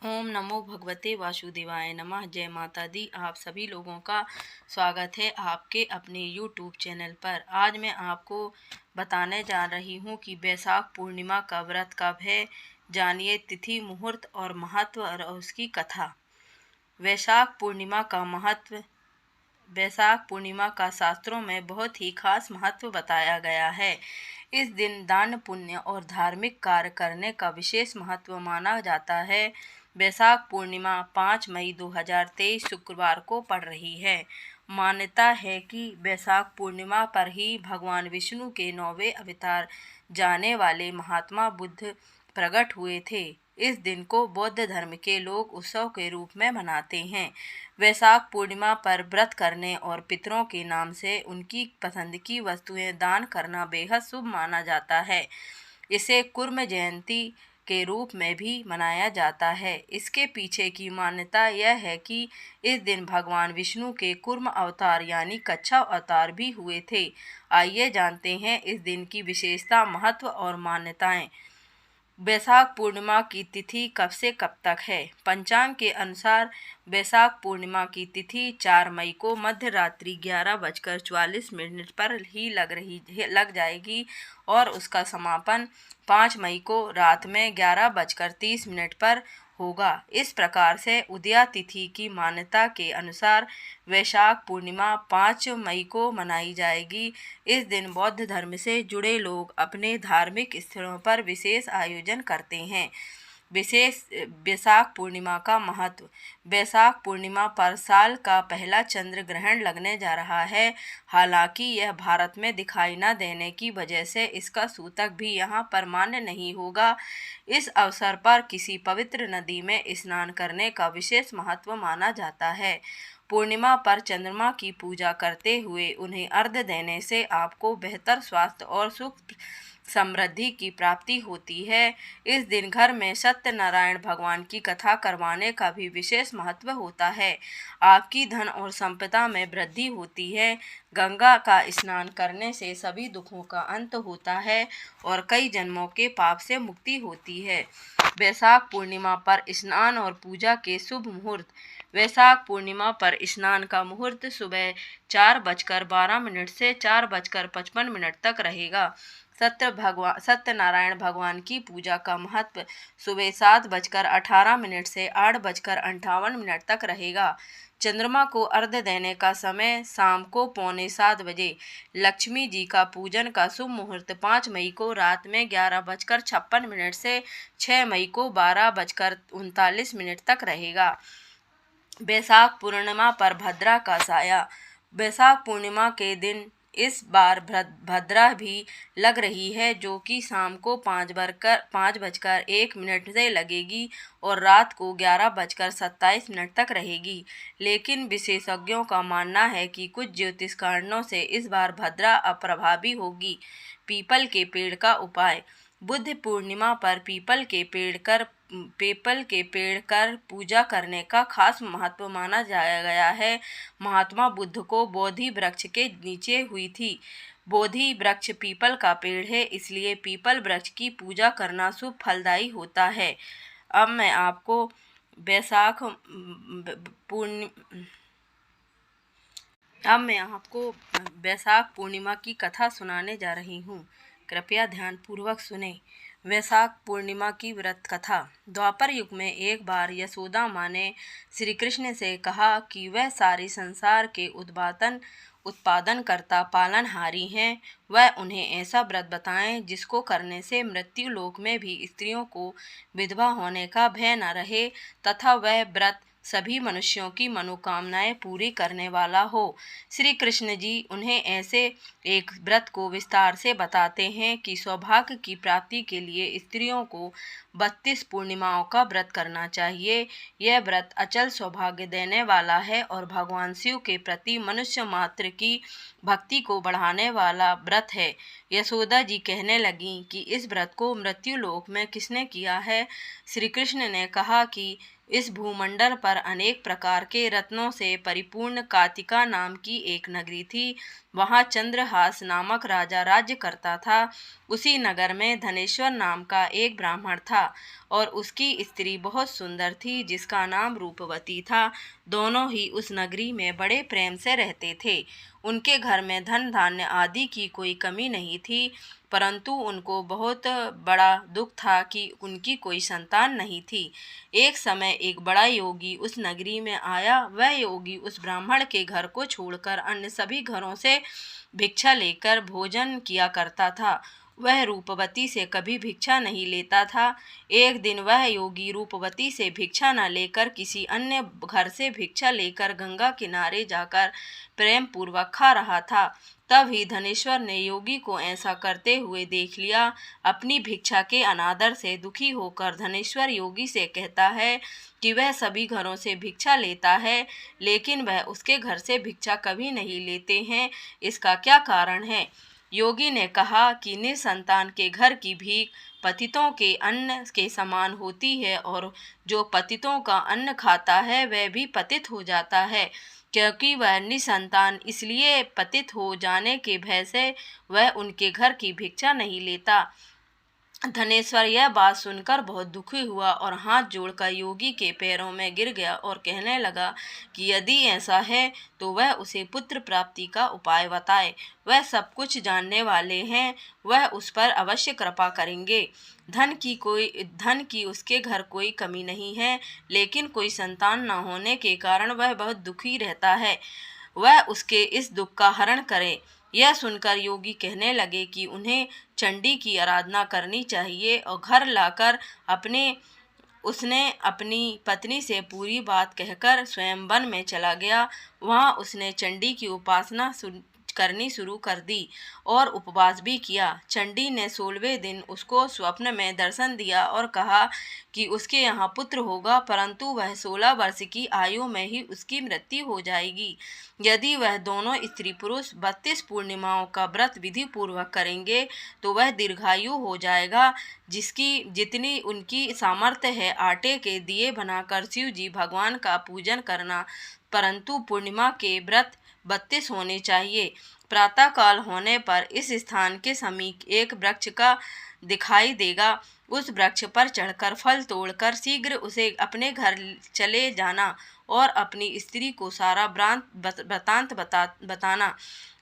ओम नमो भगवते वासुदेवाय नमः। जय माता दी। आप सभी लोगों का स्वागत है आपके अपने YouTube चैनल पर। आज मैं आपको बताने जा रही हूँ कि वैशाख पूर्णिमा का व्रत कब है। जानिए तिथि, मुहूर्त और महत्व और उसकी कथा। वैशाख पूर्णिमा का महत्व। वैशाख पूर्णिमा का शास्त्रों में बहुत ही खास महत्व बताया गया है। इस दिन दान, पुण्य और धार्मिक कार्य करने का विशेष महत्व माना जाता है। वैशाख पूर्णिमा 5 मई 2023 शुक्रवार को पड़ रही है। मान्यता है कि वैशाख पूर्णिमा पर ही भगवान विष्णु के 9वें अवतार जाने वाले महात्मा बुद्ध प्रकट हुए थे। इस दिन को बौद्ध धर्म के लोग उत्सव के रूप में मनाते हैं। वैशाख पूर्णिमा पर व्रत करने और पितरों के नाम से उनकी पसंद की वस्तुएं दान करना बेहद शुभ माना जाता है। इसे कुर्म जयंती के रूप में भी मनाया जाता है। इसके पीछे की मान्यता यह है कि इस दिन भगवान विष्णु के कुर्म अवतार यानी कच्छा अवतार भी हुए थे। आइए जानते हैं इस दिन की विशेषता, महत्व और मान्यताएं। वैशाख पूर्णिमा की तिथि कब से कब तक है। पंचांग के अनुसार वैशाख पूर्णिमा की तिथि 4 मई को मध्य रात्रि 11:44 पर ही लग जाएगी और उसका समापन 5 मई को रात में 11:30 पर होगा। इस प्रकार से उदया तिथि की मान्यता के अनुसार वैशाख पूर्णिमा 5 मई को मनाई जाएगी। इस दिन बौद्ध धर्म से जुड़े लोग अपने धार्मिक स्थलों पर विशेष आयोजन करते हैं। विशेष वैशाख पूर्णिमा का महत्व। वैशाख पूर्णिमा पर साल का पहला चंद्र ग्रहण लगने जा रहा है। हालांकि यह भारत में दिखाई न देने की वजह से इसका सूतक भी यहाँ पर मान्य नहीं होगा। इस अवसर पर किसी पवित्र नदी में स्नान करने का विशेष महत्व माना जाता है। पूर्णिमा पर चंद्रमा की पूजा करते हुए उन्हें अर्घ्य देने से आपको बेहतर स्वास्थ्य और सुख समृद्धि की प्राप्ति होती है। इस दिन घर में सत्यनारायण भगवान की कथा करवाने का भी विशेष महत्व होता है। आपकी धन और संपदा में वृद्धि होती है। गंगा का स्नान करने से सभी दुखों का अंत होता है और कई जन्मों के पाप से मुक्ति होती है। वैशाख पूर्णिमा पर स्नान और पूजा के शुभ मुहूर्त। वैशाख पूर्णिमा पर स्नान का मुहूर्त सुबह 4:12 से 4:55 तक रहेगा। सत्यनारायण भगवान की पूजा का महत्व सुबह 7:18 से 8:58 तक रहेगा। चंद्रमा को अर्घ्य देने का समय शाम को 6:45 बजे। लक्ष्मी जी का पूजन का शुभ मुहूर्त 5 मई को रात में 11:56 से 6 मई को 12:39 तक रहेगा। वैशाख पूर्णिमा पर भद्रा का साया। वैशाख पूर्णिमा के दिन इस बार भद्रा भी लग रही है, जो कि शाम को 5:01 से लगेगी और रात को 11:27 तक रहेगी। लेकिन विशेषज्ञों का मानना है कि कुछ ज्योतिष कारणों से इस बार भद्रा अप्रभावी होगी। पीपल के पेड़ का उपाय। बुद्ध पूर्णिमा पर पीपल के पेड़ कर पूजा करने का खास महत्व माना गया है। महात्मा बुद्ध को बोधि वृक्ष के नीचे हुई थी। बोधि वृक्ष पीपल का पेड़ है, इसलिए पीपल वृक्ष की पूजा करना शुभ फलदायी होता है। अब मैं आपको वैशाख पूर्णिमा की कथा सुनाने जा रही हूँ। कृपया ध्यान पूर्वक सुने। वैशाख पूर्णिमा की व्रत कथा। द्वापर युग में एक बार यशोदा माँ ने श्री कृष्ण से कहा कि वह सारे संसार के उत्पादन करता पालनहारी हैं। वह उन्हें ऐसा व्रत बताएं जिसको करने से मृत्यु लोक में भी स्त्रियों को विधवा होने का भय न रहे तथा वह व्रत सभी मनुष्यों की मनोकामनाएं पूरी करने वाला हो। श्री कृष्ण जी उन्हें ऐसे एक व्रत को विस्तार से बताते हैं कि सौभाग्य की प्राप्ति के लिए स्त्रियों को 32 पूर्णिमाओं का व्रत करना चाहिए। यह व्रत अचल सौभाग्य देने वाला है और भगवान शिव के प्रति मनुष्य मात्र की भक्ति को बढ़ाने वाला व्रत है। यशोदा जी कहने लगीं कि इस व्रत को मृत्यु लोक में किसने किया है। श्री कृष्ण ने कहा कि इस भूमंडल पर अनेक प्रकार के रत्नों से परिपूर्ण कातिका नाम की एक नगरी थी, वहाँ चंद्रहास नामक राजा राज्य करता था। उसी नगर में धनेश्वर नाम का एक ब्राह्मण था और उसकी स्त्री बहुत सुंदर थी जिसका नाम रूपवती था। दोनों ही उस नगरी में बड़े प्रेम से रहते थे। उनके घर में धन धान्य आदि की कोई कमी नहीं थी, परंतु उनको बहुत बड़ा दुख था कि उनकी कोई संतान नहीं थी। एक समय एक बड़ा योगी उस नगरी में आया। वह योगी उस ब्राह्मण के घर को छोड़कर अन्य सभी घरों से भिक्षा लेकर भोजन किया करता था। वह रूपवती से कभी भिक्षा नहीं लेता था। एक दिन वह योगी रूपवती से भिक्षा न लेकर किसी अन्य घर से भिक्षा लेकर गंगा किनारे जाकर प्रेम पूर्वक खा रहा था। तभी धनेश्वर ने योगी को ऐसा करते हुए देख लिया। अपनी भिक्षा के अनादर से दुखी होकर धनेश्वर योगी से कहता है कि वह सभी घरों से भिक्षा लेता है, लेकिन वह उसके घर से भिक्षा कभी नहीं लेते हैं। इसका क्या कारण है? योगी ने कहा कि निसंतान के घर की भीख पतितों के अन्न के समान होती है और जो पतितों का अन्न खाता है वह भी पतित हो जाता है, क्योंकि वह निसंतान इसलिए पतित हो जाने के भय से वह उनके घर की भिक्षा नहीं लेता। धनेश्वर यह बात सुनकर बहुत दुखी हुआ और हाथ जोड़कर योगी के पैरों में गिर गया और कहने लगा कि यदि ऐसा है तो वह उसे पुत्र प्राप्ति का उपाय बताए। वह सब कुछ जानने वाले हैं, वह उस पर अवश्य कृपा करेंगे। धन की उसके घर कोई कमी नहीं है, लेकिन कोई संतान न होने के कारण वह बहुत दुखी रहता है। वह उसके इस दुख का हरण करे। यह सुनकर योगी कहने लगे कि उन्हें चंडी की आराधना करनी चाहिए और घर लाकर उसने अपनी पत्नी से पूरी बात कहकर स्वयं वन में चला गया। वहाँ उसने चंडी की उपासना करनी शुरू कर दी और उपवास भी किया। चंडी ने 16वें दिन उसको स्वप्न में दर्शन दिया और कहा कि उसके यहाँ पुत्र होगा, परंतु वह 16 वर्ष की आयु में ही उसकी मृत्यु हो जाएगी। यदि वह दोनों स्त्री पुरुष 32 पूर्णिमाओं का व्रत विधि पूर्वक करेंगे तो वह दीर्घायु हो जाएगा। जितनी उनकी सामर्थ्य है आटे के दिए बनाकर शिव जी भगवान का पूजन करना, परंतु पूर्णिमा के व्रत 32 होने चाहिए। प्रातःकाल होने पर इस स्थान के समीप एक वृक्ष का दिखाई देगा। उस वृक्ष पर चढ़कर फल तोड़कर शीघ्र उसे अपने घर चले जाना और अपनी स्त्री को सारा वृत्तांत बताना।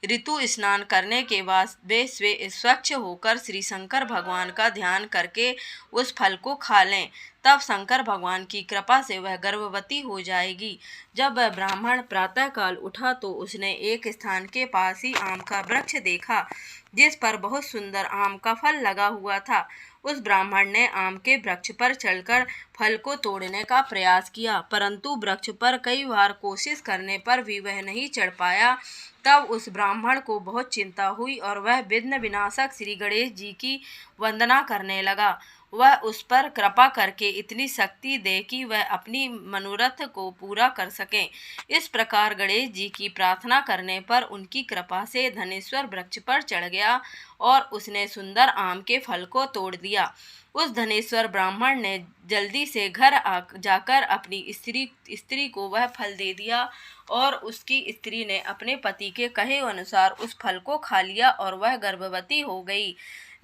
ऋतु स्नान करने के बाद वे स्वच्छ होकर श्री शंकर भगवान का ध्यान करके उस फल को खा लें। तब शंकर भगवान की कृपा से वह गर्भवती हो जाएगी। जब वह ब्राह्मण प्रातःकाल उठा तो उसने एक स्थान के पास ही आम का वृक्ष देखा जिस पर बहुत सुंदर आम का फल लगा हुआ था। उस ब्राह्मण ने आम के वृक्ष पर चढ़कर फल को तोड़ने का प्रयास किया, परंतु वृक्ष पर कई बार कोशिश करने पर भी वह नहीं चढ़ पाया। तब उस ब्राह्मण को बहुत चिंता हुई और वह विघ्न विनाशक श्री गणेश जी की वंदना करने लगा। वह उस पर कृपा करके इतनी शक्ति दे कि वह अपनी मनोरथ को पूरा कर सकें। इस प्रकार गणेश जी की प्रार्थना करने पर उनकी कृपा से धनेश्वर वृक्ष पर चढ़ गया और उसने सुंदर आम के फल को तोड़ दिया। उस धनेश्वर ब्राह्मण ने जल्दी से घर जाकर अपनी स्त्री को वह फल दे दिया और उसकी स्त्री ने अपने पति के कहे अनुसार उस फल को खा लिया और वह गर्भवती हो गई।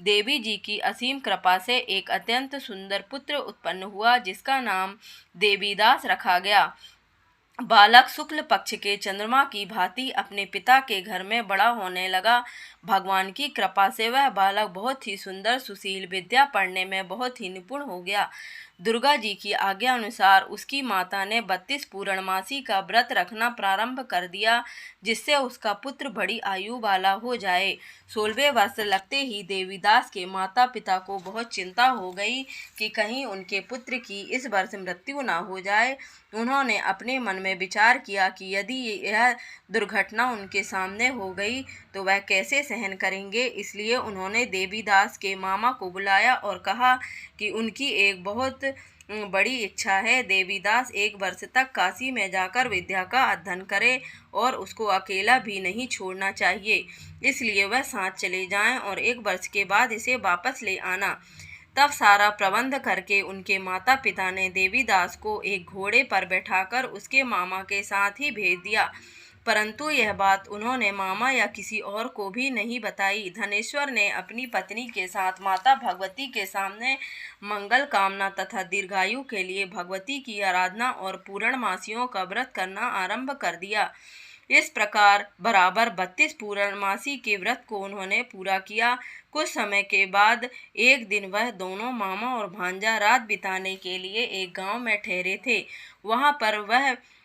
देवी जी की असीम कृपा से एक अत्यंत सुंदर पुत्र उत्पन्न हुआ जिसका नाम देवीदास रखा गया। बालक शुक्ल पक्ष के चंद्रमा की भांति अपने पिता के घर में बड़ा होने लगा। भगवान की कृपा से वह बालक बहुत ही सुंदर, सुशील, विद्या पढ़ने में बहुत ही निपुण हो गया। दुर्गा जी की आज्ञा अनुसार उसकी माता ने 32 पूर्णमासी का व्रत रखना प्रारंभ कर दिया जिससे उसका पुत्र बड़ी आयु वाला हो जाए। 16वें वर्ष लगते ही देवीदास के माता पिता को बहुत चिंता हो गई कि कहीं उनके पुत्र की इस वर्ष मृत्यु न हो जाए। उन्होंने अपने मन में विचार किया कि यदि यह दुर्घटना उनके सामने हो गई तो वह कैसे सहन करेंगे। इसलिए उन्होंने देवीदास के मामा को बुलाया और कहा कि उनकी एक बहुत बड़ी इच्छा है। देवीदास 1 वर्ष तक काशी में जाकर विद्या का अध्ययन करे और उसको अकेला भी नहीं छोड़ना चाहिए, इसलिए वह साथ चले जाएं और 1 वर्ष के बाद इसे वापस ले आना। तब सारा प्रबंध करके उनके माता पिता ने देवीदास को एक घोड़े पर बैठाकर उसके मामा के साथ ही भेज दिया। परंतु यह बात उन्होंने मामा या किसी और को भी नहीं बताई। धनेश्वर ने अपनी पत्नी के साथ माता भगवती के सामने मंगल कामना तथा दीर्घायु के लिए भगवती की आराधना और पूर्णमासियों का व्रत करना आरंभ कर दिया। इस प्रकार बराबर 32 पूर्णमासी के व्रत को उन्होंने पूरा किया। कुछ समय के बाद एक दिन वह दोनों मामा और भांजा रात बिताने के लिए एक गांव में ठहरे थे।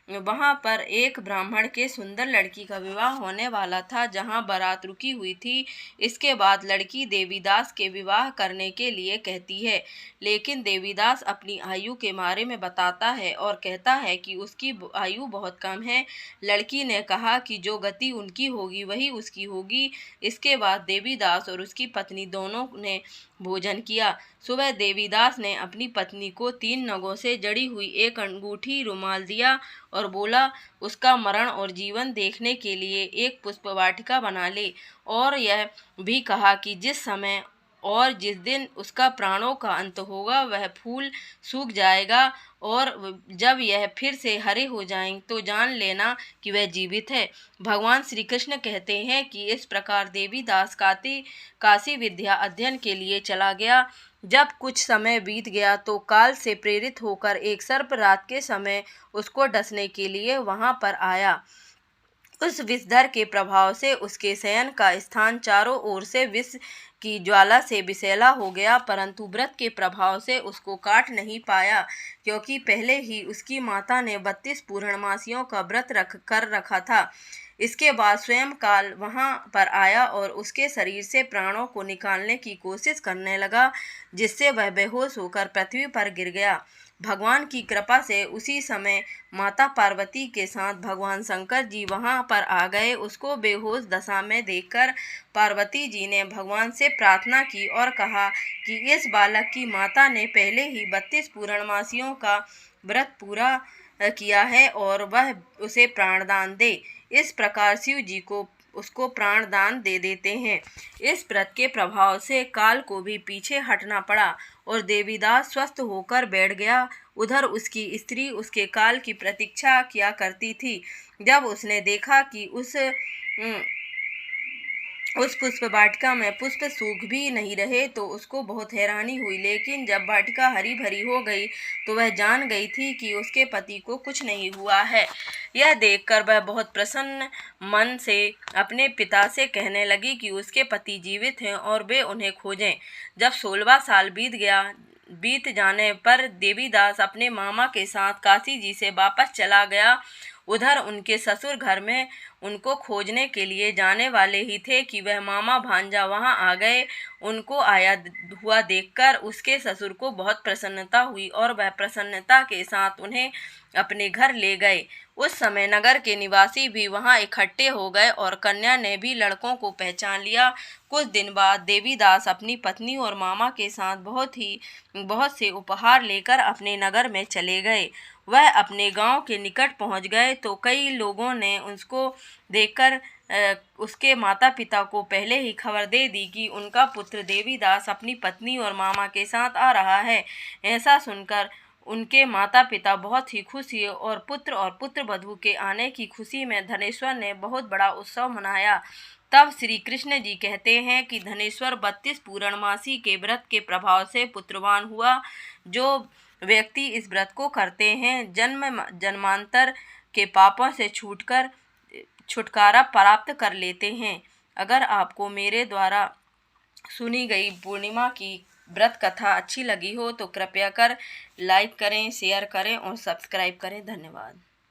वहां पर एक ब्राह्मण के सुंदर लड़की का विवाह होने वाला था, जहां बारात रुकी हुई थी। इसके बाद लड़की देवीदास के विवाह करने के लिए कहती है, लेकिन देवीदास अपनी आयु के बारे में बताता है और कहता है कि उसकी आयु बहुत कम है। लड़की ने कहा कि जो गति उनकी होगी वही उसकी होगी। इसके बाद देवीदास और उसकी पत्नी दोनों ने भोजन किया। सुबह देवीदास ने अपनी पत्नी को 3 नगों से जड़ी हुई एक अंगूठी रुमाल दिया और बोला, उसका मरण और जीवन देखने के लिए एक पुष्प वाटिका बना ले, और यह भी कहा कि जिस समय और जिस दिन उसका प्राणों का अंत होगा वह फूल सूख जाएगा, और जब यह फिर से हरे हो जाएं तो जान लेना कि वह जीवित है। भगवान श्री कृष्ण कहते हैं कि इस प्रकार देवीदास काशी विद्या अध्ययन के लिए चला गया। जब कुछ समय बीत गया तो काल से प्रेरित होकर एक सर्प रात के समय उसको डसने के लिए वहां पर आया। उस विषधर के प्रभाव से उसके शयन का स्थान चारों ओर से विष की ज्वाला से विषैला हो गया, परंतु व्रत के प्रभाव से उसको काट नहीं पाया, क्योंकि पहले ही उसकी माता ने 32 पूर्णमासियों का व्रत कर रखा था। इसके बाद स्वयं काल वहां पर आया और उसके शरीर से प्राणों को निकालने की कोशिश करने लगा, जिससे वह बेहोश होकर पृथ्वी पर गिर गया। भगवान की कृपा से उसी समय माता पार्वती के साथ भगवान शंकर जी वहां पर आ गए। उसको बेहोश दशा में देखकर पार्वती जी ने भगवान से प्रार्थना की और कहा कि इस बालक की माता ने पहले ही 32 पूर्णमासियों का व्रत पूरा किया है और वह उसे प्राणदान दे। इस प्रकार शिव जी को उसको प्राणदान दे देते हैं। इस व्रत के प्रभाव से काल को भी पीछे हटना पड़ा और देवीदास स्वस्थ होकर बैठ गया। उधर उसकी स्त्री उसके काल की प्रतीक्षा किया करती थी। जब उसने देखा कि उस पुष्प वाटिका में पुष्प सूख भी नहीं रहे तो उसको बहुत हैरानी हुई, लेकिन जब वाटिका हरी भरी हो गई तो वह जान गई थी कि उसके पति को कुछ नहीं हुआ है। यह देखकर वह बहुत प्रसन्न मन से अपने पिता से कहने लगी कि उसके पति जीवित हैं और वे उन्हें खोजें। जब 16वां साल बीत जाने पर देवीदास अपने मामा के साथ काशी जी से वापस चला गया। उधर उनके ससुर घर में उनको खोजने के लिए जाने वाले ही थे कि वह मामा भांजा वहां आ गए। उनको आया हुआ देखकर उसके ससुर को बहुत प्रसन्नता हुई और वह प्रसन्नता के साथ उन्हें अपने घर ले गए। उस समय नगर के निवासी भी वहां इकट्ठे हो गए और कन्या ने भी लड़कों को पहचान लिया। कुछ दिन बाद देवीदास अपनी पत्नी और मामा के साथ बहुत से उपहार लेकर अपने नगर में चले गए। वह अपने गांव के निकट पहुंच गए तो कई लोगों ने उसको देखकर उसके माता पिता को पहले ही खबर दे दी कि उनका पुत्र देवीदास अपनी पत्नी और मामा के साथ आ रहा है। ऐसा सुनकर उनके माता पिता बहुत ही खुश हुए और पुत्र वधू के आने की खुशी में धनेश्वर ने बहुत बड़ा उत्सव मनाया। तब श्री कृष्ण जी कहते हैं कि धनेश्वर 32 पूर्णमासी के व्रत के प्रभाव से पुत्रवान हुआ। जो व्यक्ति इस व्रत को करते हैं जन्मांतर के पापों से छुटकारा प्राप्त कर लेते हैं। अगर आपको मेरे द्वारा सुनी गई पूर्णिमा की व्रत कथा अच्छी लगी हो तो कृपया कर लाइक करें, शेयर करें और सब्सक्राइब करें। धन्यवाद।